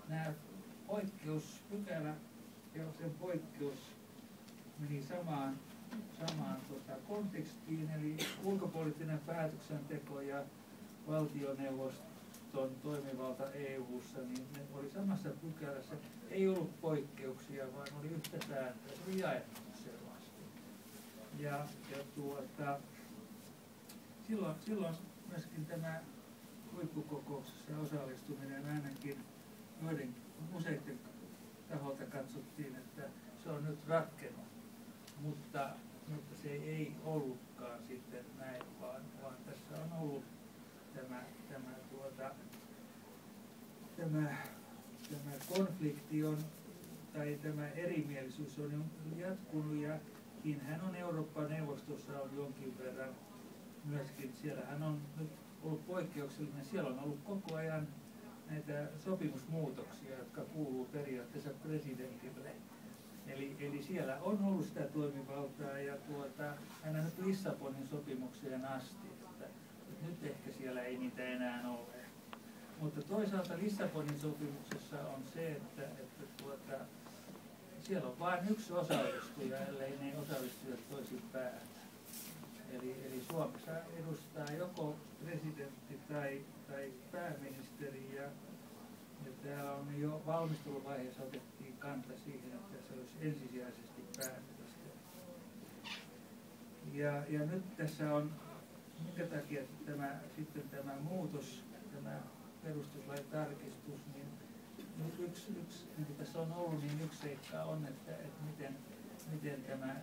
nämä poikkeuspykälä ja sen poikkeus meni samaan kontekstiin, eli ulkopoliittinen päätöksenteko ja valtioneuvoston toimivalta EU-ssa, niin ne oli samassa pykälässä. Ei ollut poikkeuksia, vaan oli yhtä sääntöä. Se oli jaettu selvästi. Silloin myöskin tämä huippukokouksessa osallistuminen ainakin useiden taholta katsottiin, että se on nyt ratkennut. Mutta se ei ollutkaan sitten näin, vaan tässä on ollut tämä konflikti tai tämä erimielisyys on jatkunut, ja hän on Euroopan neuvostossa on jonkin verran myöskin, siellähän on nyt ollut poikkeuksellinen, siellä on ollut koko ajan näitä sopimusmuutoksia, jotka kuuluu periaatteessa presidentille. Eli siellä on ollut sitä toimivaltaa, ja aina nyt Lissabonin sopimukseen asti, että nyt ehkä siellä ei niitä enää ole. Mutta toisaalta Lissabonin sopimuksessa on se, että siellä on vain yksi osallistuja, ellei ne osallistujat toisin päätä. Eli Suomessa edustaa joko presidentti tai pääministeri, ja täällä on jo valmisteluvaiheessa otettiin kanta siihen, että se olisi ensisijaisesti pääministeri. Ja nyt tässä on, minkä takia tämä muutos, tämä perustuslain tarkistus, niin yksi niin kuin tässä on ollut, niin yksi seikka on, että miten tämä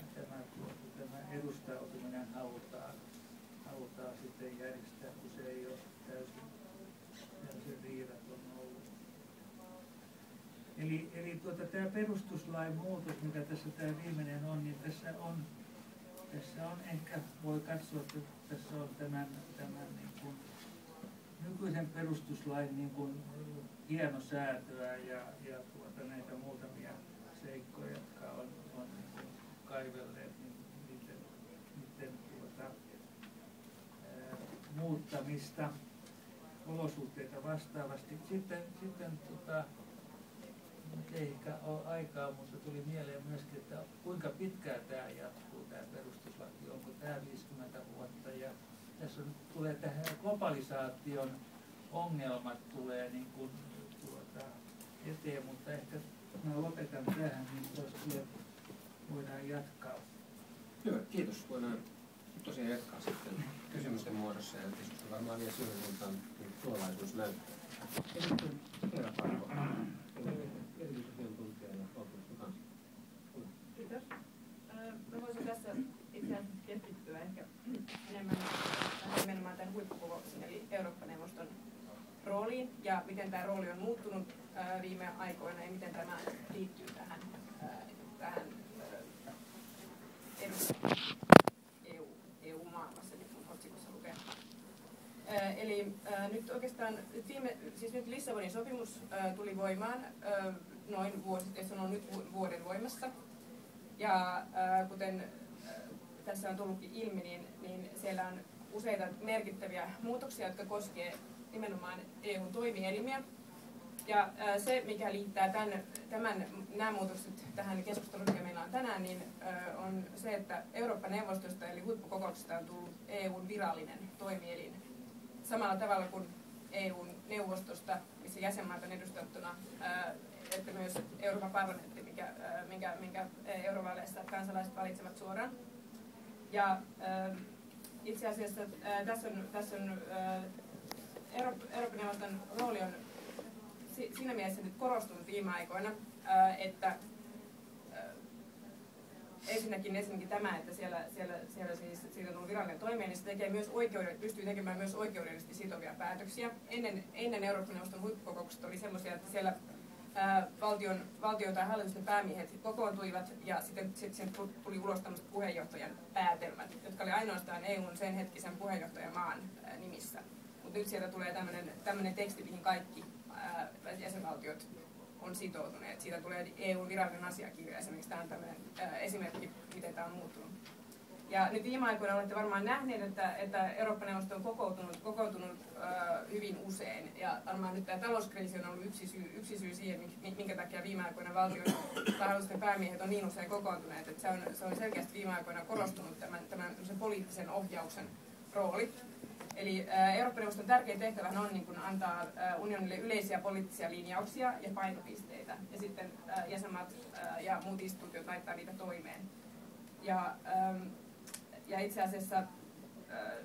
edustautuminen halutaan sitten järjestää, kun se ei ole täysin riidaton ollut. Eli tämä perustuslain muutos, mikä tässä tämä viimeinen on, niin tässä on ehkä voi katsoa, että tässä on tämän niin kuin nykyisen perustuslain niin kuin hienosäätöä ja näitä muutamia seikkoja, jotka on niin kuin kaivelleet niiden muuttamista olosuhteita vastaavasti. Sitten nyt ei ehkä ole aikaa, mutta tuli mieleen myöskin, että kuinka pitkään tämä jatkuu, tämä perustuslaki, onko tämä 50 vuotta, ja tässä tulee tähän globalisaation ongelmat tulee niin kuin eteen, mutta ehkä mä lopetan tähän, niin voidaan jatkaa. Hyvä, kiitos. Voidaan tosiaan jatkaa sitten kysymysten muodossa, ja tietysti varmaan vielä siihen suuntaan tulevaisuus näyttää. Ja sitten Eera Parvo, erityisasiantuntijana valtuuston kanssa. Kiitos. Mä voisin tässä itse asiassa keskittyä ehkä nimenomaan tämän huippukokouksen eli Eurooppa-neuvoston rooliin ja miten tämä rooli on muuttunut viime aikoina ja miten tämä liittyy tähän EU-maailmassa, niin kuin otsikossa lukee. Eli nyt oikeastaan, nyt Lissabonin sopimus tuli voimaan noin vuosi, se on nyt vuoden voimassa. Ja kuten tässä on tullutkin ilmi, niin siellä on useita merkittäviä muutoksia, jotka koskevat nimenomaan EUn toimielimiä. Ja se, mikä liittää nämä muutokset tähän keskusteluun, mikä meillä on tänään, niin on se, että Eurooppa-neuvostosta eli huippukokouksesta on tullut EUn virallinen toimielin. Samalla tavalla kuin EUn neuvostosta, missä jäsenmaat on edustettuna, että myös Euroopan parlamentti, minkä eurovaaleissa kansalaiset valitsevat suoraan. Ja itse asiassa tässä on Euroopan neuvoston rooli on siinä mielessä nyt korostunut viime aikoina, että ensinnäkin tämä, että siellä siis siitä on ollut virallinen toimija, niin se tekee myös pystyy tekemään myös oikeudellisesti sitovia päätöksiä. Ennen Euroopan neuvoston huippukokouksesta oli sellaisia, että siellä valtion tai hallitusten päämiehet kokoontuivat ja sitten tuli ulos tämmöiset puheenjohtajan päätelmät, jotka oli ainoastaan EUn sen hetkisen puheenjohtajamaan nimissä. Mutta nyt sieltä tulee tämmöinen teksti, mihin kaikki jäsenvaltiot on sitoutuneet. Siitä tulee EUn virallinen asiakirja esimerkiksi. Tämä on tämmöinen esimerkki, miten tämä on muuttunut. Ja nyt viime aikoina olette varmaan nähneet, että Eurooppa-neuvosto on kokoontunut hyvin usein. Ja varmaan nyt tämä talouskriisi on ollut yksi syy siihen, minkä takia viime aikoina valtion tai hallitusten päämiehet on niin usein kokoontuneet. Että se on selkeästi viime aikoina korostunut tämän poliittisen ohjauksen rooli. Eli Eurooppa-neuvoston tärkein tehtävä on niin kuin antaa unionille yleisiä poliittisia linjauksia ja painopisteitä. Ja sitten jäsenmaat ja muut instituutiot laittaa niitä toimeen. Ja itse asiassa,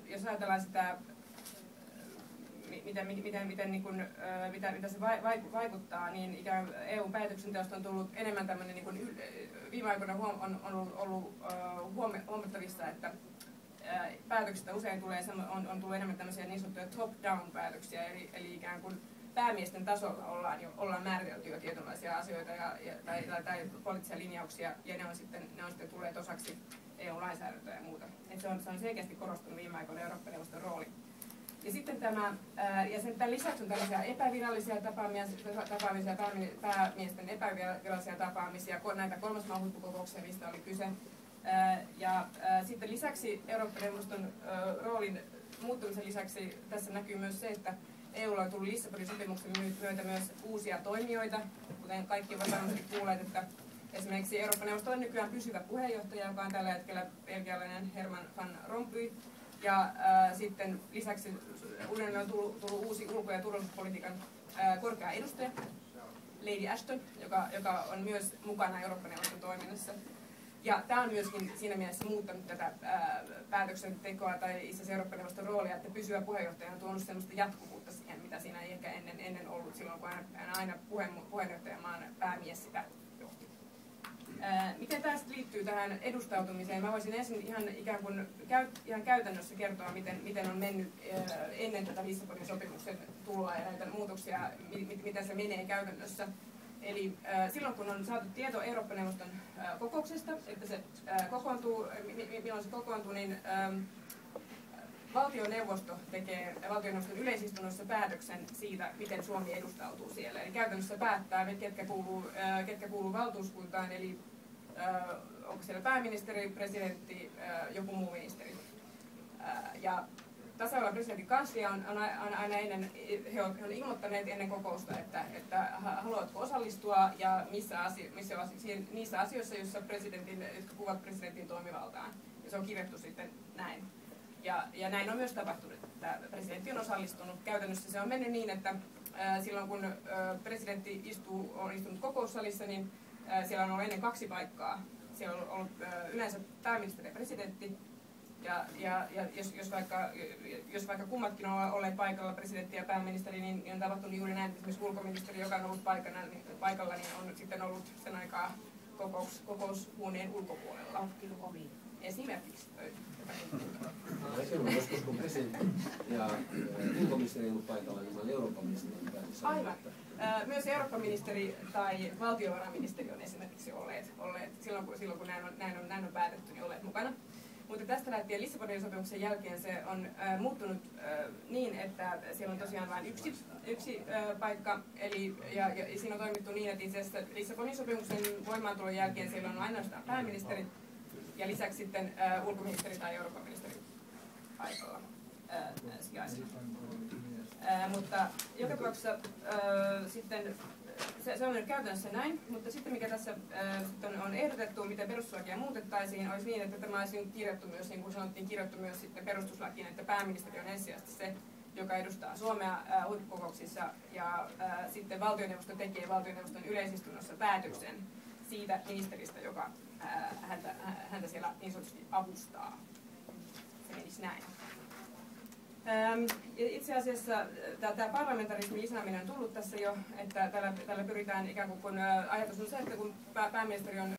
jos ajatellaan sitä, mitä se vaikuttaa, niin ikään EU-päätöksenteosta on tullut enemmän tämmöinen, niin kuin viime aikoina on ollut huomattavissa, että päätöksistä usein on tullut enemmän tämmöisiä niin sanottuja top-down päätöksiä, eli ikään kuin päämiesten tasolla ollaan määritelty jo tietynlaisia asioita tai poliittisia linjauksia, ja ne on sitten tulleet osaksi EU-lainsäädäntöä ja muuta. Et se on selkeästi korostunut viime aikoina Eurooppa-neuvoston rooli. Ja sitten tämän lisäksi on tällaisia epävirallisia tapaamisia, päämiesten epävirallisia tapaamisia, näitä 3. maan huippukokouksia, mistä oli kyse. Ja sitten lisäksi Eurooppa-neuvoston roolin muuttumisen lisäksi tässä näkyy myös se, että EUlla on tullut Lissabonin sopimuksen myötä myös uusia toimijoita, kuten kaikki ovat varmasti kuulleet, että esimerkiksi Eurooppa-neuvosto on nykyään pysyvä puheenjohtaja, joka on tällä hetkellä belgialainen Herman van Rompuy. Ja sitten lisäksi unionille on tullut uusi ulko- ja turvallisuuspolitiikan korkea edustaja, Lady Ashton, joka on myös mukana Eurooppa-neuvoston toiminnassa. Ja tämä on myöskin siinä mielessä muuttanut tätä päätöksentekoa tai itse asiassa Eurooppa-neuvoston roolia, että pysyvä puheenjohtaja on tuonut sellaista jatkuvuutta siihen, mitä siinä ei ehkä ennen ollut silloin, kun aina puheenjohtajamaan päämies sitä johti. Miten tämä liittyy tähän edustautumiseen? Mä voisin ensin ihan ikään kuin ihan käytännössä kertoa, miten on mennyt ennen tätä Lissabonin sopimuksen tuloa ja näitä muutoksia, miten se menee käytännössä. Eli silloin kun on saatu tieto Eurooppa-neuvoston kokouksesta, että se kokoontuu, milloin se kokoontuu, niin valtioneuvosto tekee valtioneuvoston yleisistunnossa päätöksen siitä, miten Suomi edustautuu siellä. Eli käytännössä päättää, ketkä kuuluu valtuuskuntaan, eli onko siellä pääministeri, presidentti, joku muu ministeri. Ja tasavallan presidentin kanslia on aina ennen, he on ilmoittaneet ennen kokousta, että haluatko osallistua ja niissä asioissa, jotka kuuluvat presidentin toimivaltaan. Ja se on kirjattu sitten näin. Ja näin on myös tapahtunut, että presidentti on osallistunut. Käytännössä se on mennyt niin, että silloin kun presidentti on istunut kokoussalissa, niin siellä on ollut ennen 2 paikkaa. Siellä on ollut yleensä pääministeri ja presidentti. Ja jos vaikka kummatkin on olleet paikalla, presidentti ja pääministeri, niin on tapahtunut juuri näin, että esimerkiksi ulkoministeri, joka on ollut paikalla, niin on sitten ollut sen aikaa kokoushuoneen ulkopuolella. Esimerkiksi. Silloin joskus kun presidentti ja ulkoministeri on ollut paikalla, niin on Euroopan ministeri. Aivan. Myös Eurooppa-ministeri tai valtiovarainministeri on esimerkiksi olleet silloin kun näin on päätetty, niin olleet mukana. Mutta tästä lähtien Lissabonin sopimuksen jälkeen se on muuttunut niin, että siellä on tosiaan vain yksi paikka. Ja siinä on toimittu niin, että itse asiassa Lissabonin sopimuksen voimaantulon jälkeen siellä on ainoastaan pääministeri ja lisäksi sitten ulkoministeri tai Euroopan ministeri paikalla sijaisena. Mutta joka tapauksessa sitten se on nyt käytännössä näin, mutta sitten mikä tässä on ehdotettu, miten perustuslakia muutettaisiin, olisi niin, että tämä olisi kirjattu myös, niin kuin sanottiin, kirjattu myös sitten perustuslakiin, että pääministeri on ensisijaisesti se, joka edustaa Suomea huippukokouksissa, ja sitten valtioneuvosto tekee valtioneuvoston yleisistunnossa päätöksen siitä ministeristä, joka häntä siellä niin sanotusti avustaa. Se menisi näin. Itse asiassa tämä parlamentarismin lisääminen on tullut tässä jo, että tällä pyritään ikään kuin, kun ajatus on se, että kun pääministeri on